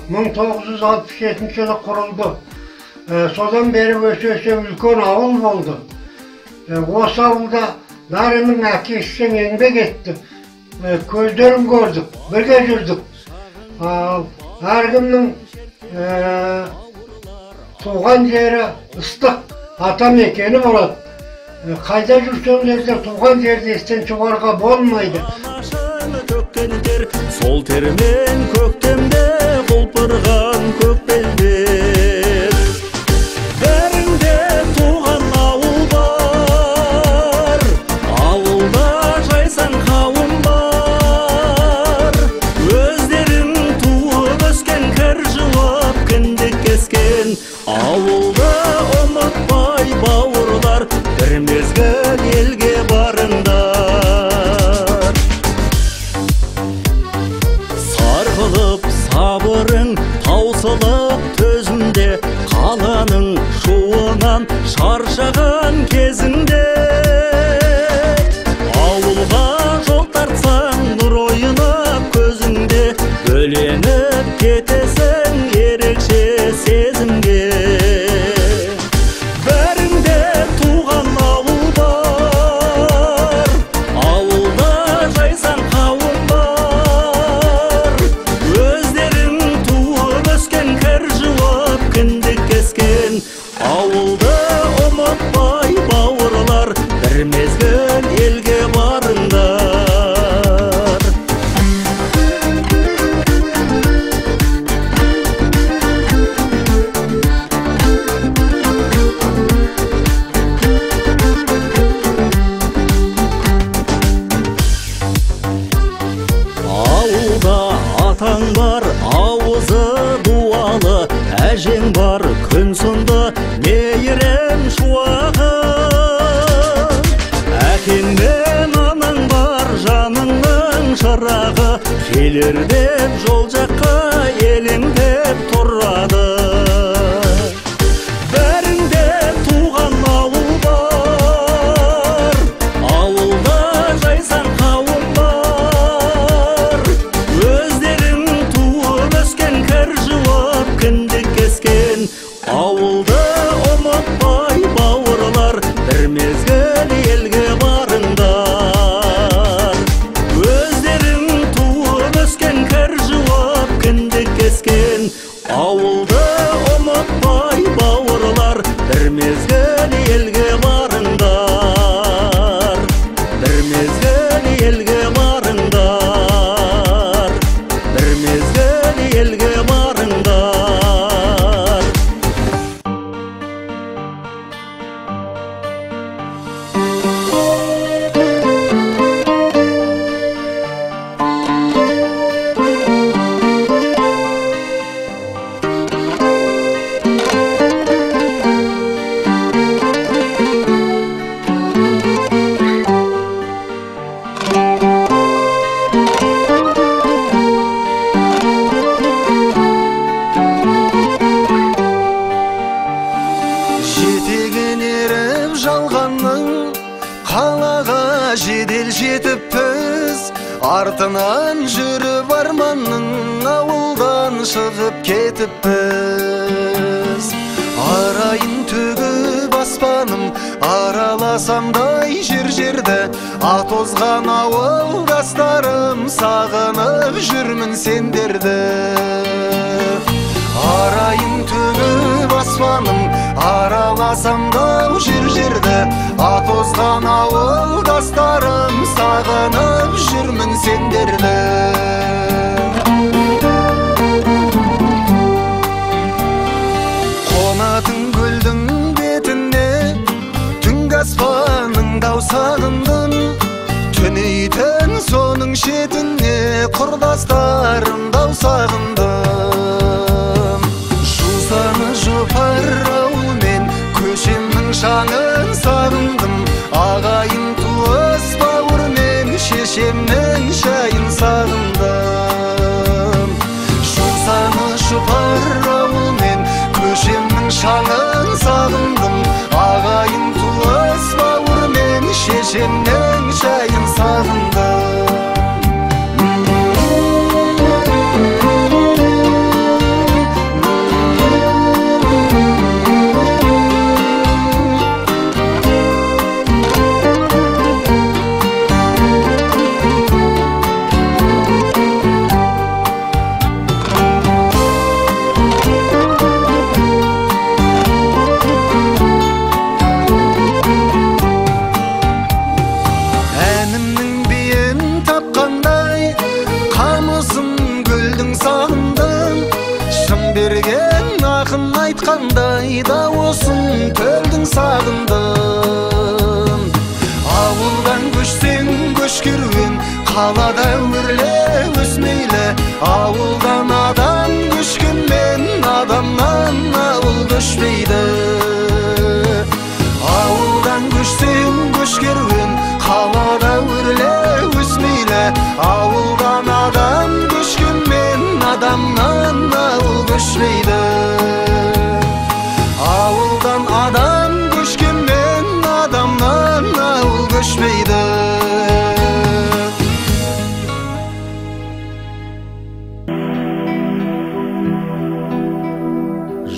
1967 жылы құрылды. Содан бері өсе үлкен ауыл болды. Осы ауылда Нарының әкесінің еңбек етті. Көздерін көрдік, бірге жүрдік. Әркімнің туған жері ыстық ата мекені болады. Қайда жүрсеңіздер туған жерді естен шығарға болмайды. Сол термен көктемде құлпырған көк белдер. Бәрінде туған ауыл бар, ауылда жайсан қауым бар. Өздерін туып өскен, кір жуып кіндік кескен, ауылда ұмытпай бауырлар, бір мезгіл елге барыңдар. Сарғылып сабырың таусылып төзінде, қаланың шуынан шаршаған кезінде. Ауылға жол тартсаң нұр ойнап көзіңде, бөленіп кетесің ерекше сезімге. Бәрінде туған ауыл бар, ауылда жайсан қауым бар. Өздерің туып өскен, кір жуып кіндік кескен, ауылды ұмытпай бауырлар, бір мезгіл елге барыңдар. Ауылда атаң бар, ауызы дуалы, әжең бар, күн сынды мейірім шуағы. Әкең мен анаң бар, жаныңның шырағы, келер деп жол жаққа елеңдеп тұрады. Бәрінде туған ауыл бар, ауылда жайсан қауым бар. Өздерің туып өскен, кір жуып кіндік кескен, ауылды ұмытпай бауырлар, бір мезгіл елге барыңдар. Өздерің туып өскен, кір жуып кіндік кескен, ауылды ұмытпай бауырлар, бір мезгіл елге барыңдар. Бір мезгіл елге барыңдар. Бір мезгіл елге барыңдар. Жетеген еріп жалғанның, қалаға жедел жетіппіз. Артынан жүріп арманның, ауылдан шығып кетіппіз. Арайын төгіп аспаным, араласамдай жер-жерді. Атозған ауылдастарым, сағынып жүрмін сендерді. Арайын төгіп аспаным, араласамдай жер-жерді. Атозған ауылдастарым, сағынып жүрмін сендерді. Қонатын гүлдің бетіне, түнгі аспанның дау сағындым. Түнейтін соның шетіне, құрдастарым дау сағындым. Жусаны жұпар ауылмен, көшемнің шаңын сағындым. Ағайын туыс бауырмен, шешемнің шайын сағындым. жатқандай дауысын төлдің сағындым. Ауылдан көшсең көш керуен, қалада өрле өсмейлі. Ауылдан адам көшкенмен, адамнан ауыл көшпейді. Ауылдан көшсең көш керуен, қалада өрле өсмейлі. Ауылдан адам көшкенмен, адамнан ауыл көшпейді. Ауылдан адам көшкенмен, адамнан ауыл көшпейді.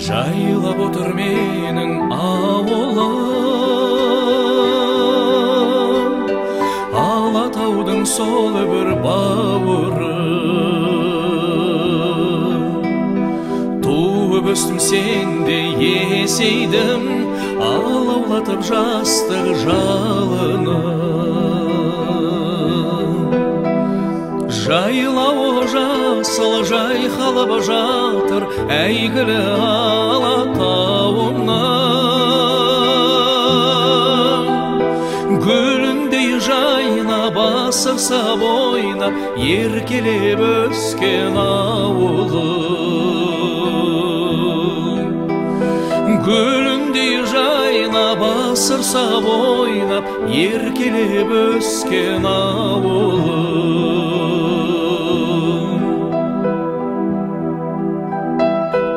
Жайлап отыр менің ауылым, Алатаудың сол бір бауыры. Туып өстім сенде есейдім, алаулатып жастық жалыны. Жайлауы жасыл жайқалып жатыр әйгілі Алатауымның. Гүліндей жайнап асырса бойнап, еркелеп өскен ауылым. Гүліндей жайнап асырса бойнап, еркелеп өскен ауылым.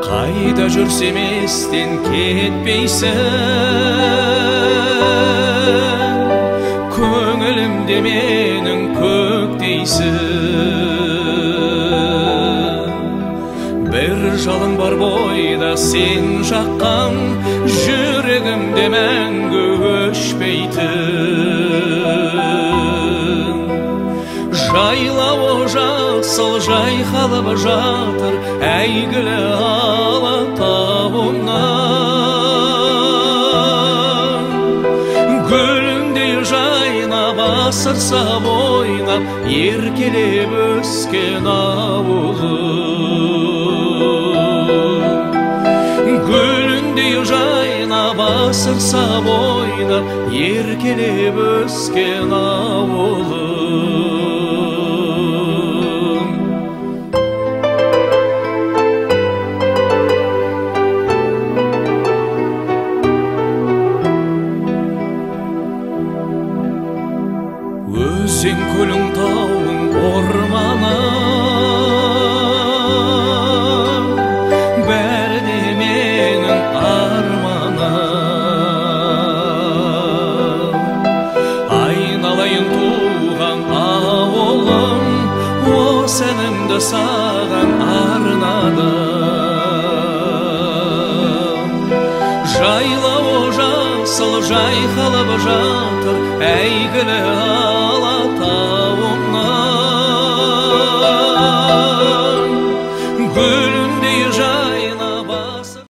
Қайда жүрсем естен кетпейсің, көңілімде менің көктейсің. Бір жалын бар бойда сен жаққан, жүрегімде мәңгі өшпейтін. Жайлауы жасыл жайқалып жатыр әйгілі Алатауымнан. Гүліндей жайнап асырса бойнап, еркелеп өскен ауылым. Гүліндей жайнап асырса бойнап, еркелеп өскен ауылым. Өзен көлің тауың орманың, бәрі де менің арманым. Айналайын туған ауылым, осы әнімді саған арнадым. Жайлауы жасыл жайқалып жатыр әйгілі Алатауымнан.